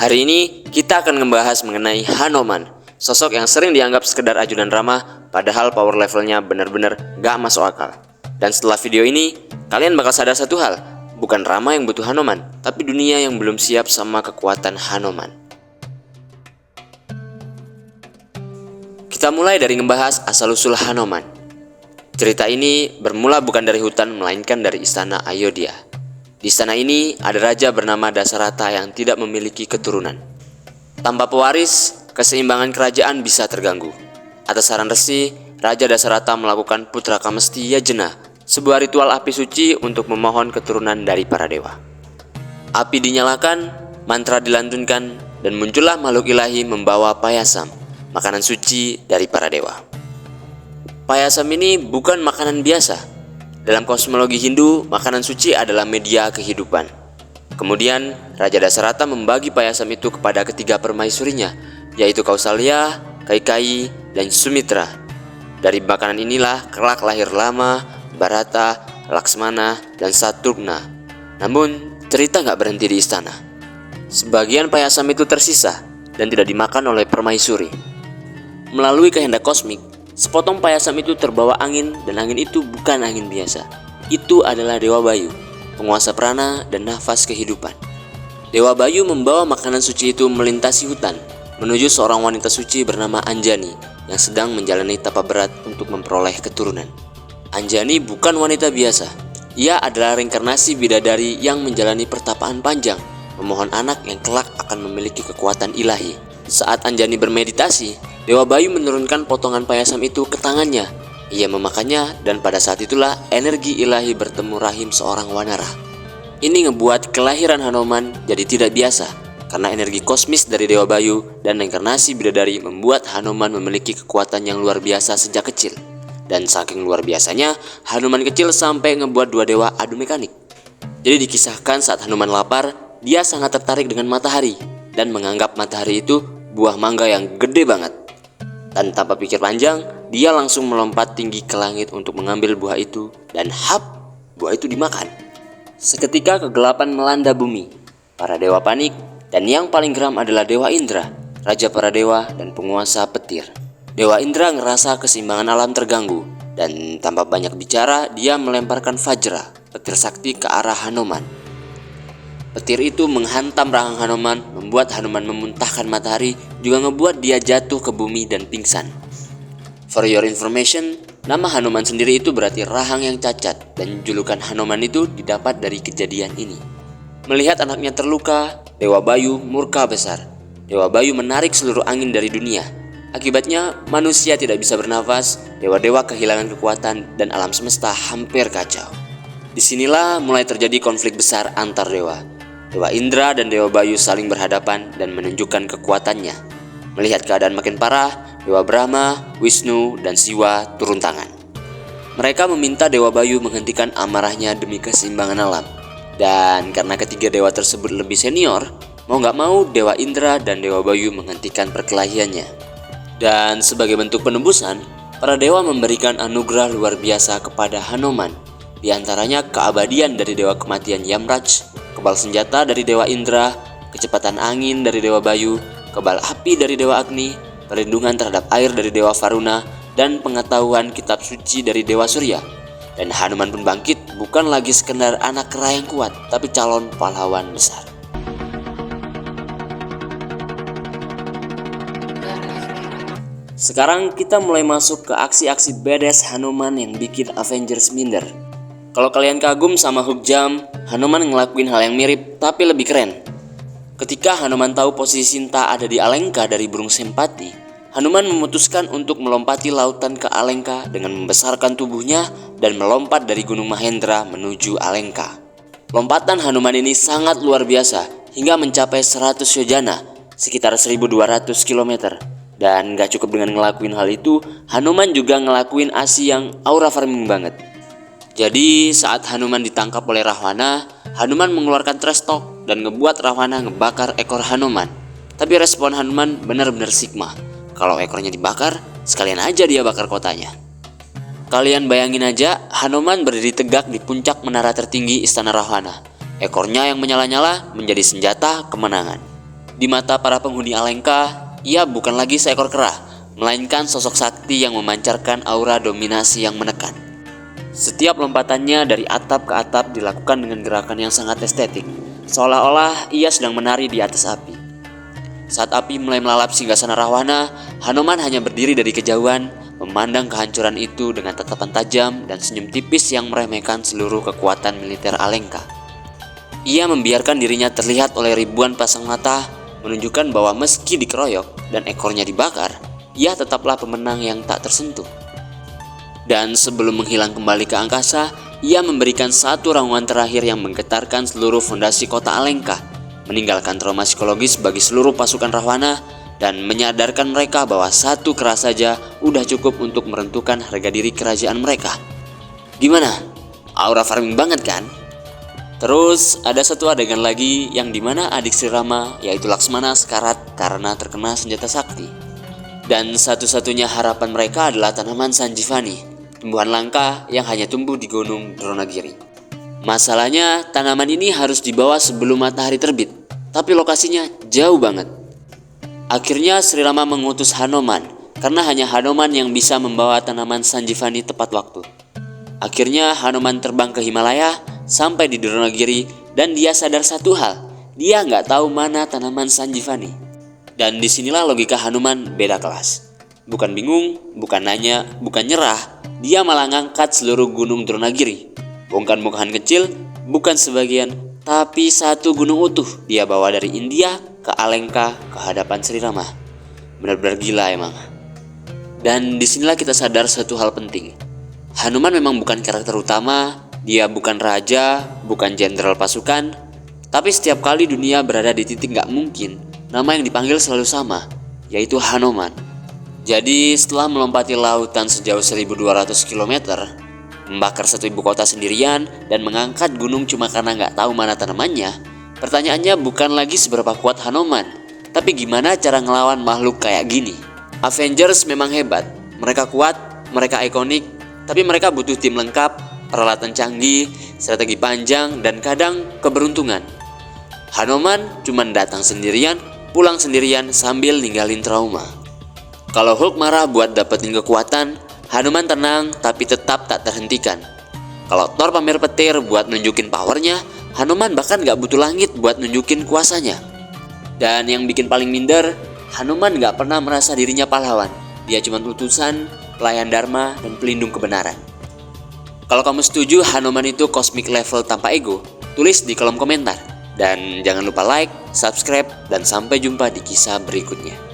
Hari ini kita akan membahas mengenai Hanuman, sosok yang sering dianggap sekedar ajudan ramah, padahal power levelnya benar-benar gak masuk akal. Dan setelah video ini, kalian bakal sadar satu hal, bukan Rama yang butuh Hanuman, tapi dunia yang belum siap sama kekuatan Hanuman. Kita mulai dari ngebahas asal-usul Hanuman. Cerita ini bermula bukan dari hutan, melainkan dari istana Ayodhya. Di istana ini ada raja bernama Dasarata yang tidak memiliki keturunan. Tanpa pewaris, keseimbangan kerajaan bisa terganggu. Atas saran resi, Raja Dasarata melakukan putra kamesti yajna, sebuah ritual api suci untuk memohon keturunan dari para dewa. Api dinyalakan, mantra dilantunkan, dan muncullah makhluk ilahi membawa payasam, makanan suci dari para dewa. Payasam ini bukan makanan biasa. Dalam kosmologi Hindu, makanan suci adalah media kehidupan. Kemudian, Raja Dasarata membagi payasam itu kepada ketiga permaisurinya, yaitu Kausalya, Kaikeyi, dan Sumitra. Dari makanan inilah kelak lahir Lama, Bharata, Laksmana, dan Satrugna. Namun, cerita nggak berhenti di istana. Sebagian payasam itu tersisa dan tidak dimakan oleh permaisuri. Melalui kehendak kosmik, sepotong payasam itu terbawa angin, dan angin itu bukan angin biasa. Itu adalah Dewa Bayu, penguasa prana dan nafas kehidupan. Dewa Bayu membawa makanan suci itu melintasi hutan, menuju seorang wanita suci bernama Anjani, yang sedang menjalani tapa berat untuk memperoleh keturunan. Anjani bukan wanita biasa. Ia adalah reinkarnasi bidadari yang menjalani pertapaan panjang, memohon anak yang kelak akan memiliki kekuatan ilahi. Saat Anjani bermeditasi, Dewa Bayu menurunkan potongan payasam itu ke tangannya. Ia memakannya, dan pada saat itulah energi ilahi bertemu rahim seorang wanara. Ini ngebuat kelahiran Hanuman jadi tidak biasa, karena energi kosmis dari Dewa Bayu dan reinkarnasi bidadari membuat Hanuman memiliki kekuatan yang luar biasa sejak kecil. Dan saking luar biasanya, Hanuman kecil sampai ngebuat dua dewa adu mekanik. Jadi dikisahkan saat Hanuman lapar, dia sangat tertarik dengan matahari dan menganggap matahari itu buah mangga yang gede banget. Dan tanpa pikir panjang, dia langsung melompat tinggi ke langit untuk mengambil buah itu, dan hap, buah itu dimakan. Seketika kegelapan melanda bumi. Para dewa panik, dan yang paling geram adalah Dewa Indra, raja para dewa dan penguasa petir. Dewa Indra ngerasa keseimbangan alam terganggu, dan tanpa banyak bicara, dia melemparkan Vajra, petir sakti, ke arah Hanuman. Petir itu menghantam rahang Hanuman, membuat Hanuman memuntahkan matahari, juga ngebuat dia jatuh ke bumi dan pingsan. For your information, nama Hanuman sendiri itu berarti rahang yang cacat, dan julukan Hanuman itu didapat dari kejadian ini. Melihat anaknya terluka, Dewa Bayu murka besar. Dewa Bayu menarik seluruh angin dari dunia. Akibatnya, manusia tidak bisa bernafas, dewa-dewa kehilangan kekuatan, dan alam semesta hampir kacau. Disinilah mulai terjadi konflik besar antar dewa. Dewa Indra dan Dewa Bayu saling berhadapan dan menunjukkan kekuatannya. Melihat keadaan makin parah, Dewa Brahma, Wisnu, dan Siwa turun tangan. Mereka meminta Dewa Bayu menghentikan amarahnya demi keseimbangan alam. Dan karena ketiga dewa tersebut lebih senior, mau gak mau Dewa Indra dan Dewa Bayu menghentikan perkelahiannya. Dan sebagai bentuk penebusan, para dewa memberikan anugerah luar biasa kepada Hanuman. Di antaranya keabadian dari Dewa Kematian Yamraj, kebal senjata dari Dewa Indra, kecepatan angin dari Dewa Bayu, kebal api dari Dewa Agni, perlindungan terhadap air dari Dewa Varuna, dan pengetahuan kitab suci dari Dewa Surya. Dan Hanuman pun bangkit, bukan lagi sekedar anak kera yang kuat, tapi calon pahlawan besar. Sekarang kita mulai masuk ke aksi-aksi badass Hanuman yang bikin Avengers minder. Kalau kalian kagum sama hook jump, Hanuman ngelakuin hal yang mirip tapi lebih keren. Ketika Hanuman tahu posisi Sinta ada di Alengka dari burung Sempati, Hanuman memutuskan untuk melompati lautan ke Alengka dengan membesarkan tubuhnya dan melompat dari Gunung Mahendra menuju Alengka. Lompatan Hanuman ini sangat luar biasa hingga mencapai 100 yojana, sekitar 1200 km. Dan gak cukup dengan ngelakuin hal itu, Hanuman juga ngelakuin aksi yang aura farming banget. Jadi saat Hanuman ditangkap oleh Rahwana, Hanuman mengeluarkan trash talk dan ngebuat Rahwana ngebakar ekor Hanuman. Tapi respon Hanuman benar-benar sigma. Kalau ekornya dibakar, sekalian aja dia bakar kotanya. Kalian bayangin aja, Hanuman berdiri tegak di puncak menara tertinggi istana Rahwana. Ekornya yang menyala-nyala menjadi senjata kemenangan. Di mata para penghuni Alengka, ia bukan lagi seekor kera, melainkan sosok sakti yang memancarkan aura dominasi yang menekan. Setiap lompatannya dari atap ke atap dilakukan dengan gerakan yang sangat estetik, seolah-olah ia sedang menari di atas api. Saat api mulai melalap singgasana Rahwana, Hanuman hanya berdiri dari kejauhan, memandang kehancuran itu dengan tatapan tajam dan senyum tipis yang meremehkan seluruh kekuatan militer Alengka. Ia membiarkan dirinya terlihat oleh ribuan pasang mata, menunjukkan bahwa meski dikeroyok dan ekornya dibakar, ia tetaplah pemenang yang tak tersentuh. Dan sebelum menghilang kembali ke angkasa, ia memberikan satu raungan terakhir yang menggetarkan seluruh fondasi kota Alengka, meninggalkan trauma psikologis bagi seluruh pasukan Rahwana, dan menyadarkan mereka bahwa satu kera saja udah cukup untuk menentukan harga diri kerajaan mereka. Gimana? Aura farming banget kan? Terus ada satu adegan lagi yang dimana adik Sri Rama yaitu Laksmana sekarat karena terkena senjata sakti. Dan satu-satunya harapan mereka adalah tanaman Sanjivani, tumbuhan langka yang hanya tumbuh di gunung Dronagiri. Masalahnya tanaman ini harus dibawa sebelum matahari terbit, tapi lokasinya jauh banget. Akhirnya Sri Rama mengutus Hanuman, karena hanya Hanuman yang bisa membawa tanaman Sanjivani tepat waktu. Akhirnya Hanuman terbang ke Himalaya sampai di Dronagiri dan dia sadar satu hal, dia nggak tahu mana tanaman Sanjivani. Dan disinilah logika Hanuman beda kelas. Bukan bingung, bukan nanya, bukan nyerah, dia malah ngangkat seluruh gunung Dronagiri. Bongkahan-bongkahan kecil, bukan sebagian, tapi satu gunung utuh dia bawa dari India ke Alengka ke hadapan Sri Rama. Benar-benar gila emang. Dan disinilah kita sadar satu hal penting. Hanuman memang bukan karakter utama, dia bukan raja, bukan jenderal pasukan, tapi setiap kali dunia berada di titik gak mungkin, nama yang dipanggil selalu sama, yaitu Hanuman. Jadi setelah melompati lautan sejauh 1200 km, membakar satu ibu kota sendirian, dan mengangkat gunung cuma karena gak tahu mana tanamannya, pertanyaannya bukan lagi seberapa kuat Hanuman, tapi gimana cara ngelawan makhluk kayak gini. Avengers memang hebat, mereka kuat, mereka ikonik, tapi mereka butuh tim lengkap, peralatan canggih, strategi panjang, dan kadang keberuntungan. Hanuman cuma datang sendirian, pulang sendirian sambil ninggalin trauma. Kalau Hulk marah buat dapetin kekuatan, Hanuman tenang tapi tetap tak terhentikan. Kalau Thor pamer petir buat nunjukin powernya, Hanuman bahkan gak butuh langit buat nunjukin kuasanya. Dan yang bikin paling minder, Hanuman gak pernah merasa dirinya pahlawan. Dia cuma utusan, pelayan dharma, dan pelindung kebenaran. Kalau kamu setuju Hanuman itu cosmic level tanpa ego, tulis di kolom komentar. Dan jangan lupa like, subscribe, dan sampai jumpa di kisah berikutnya.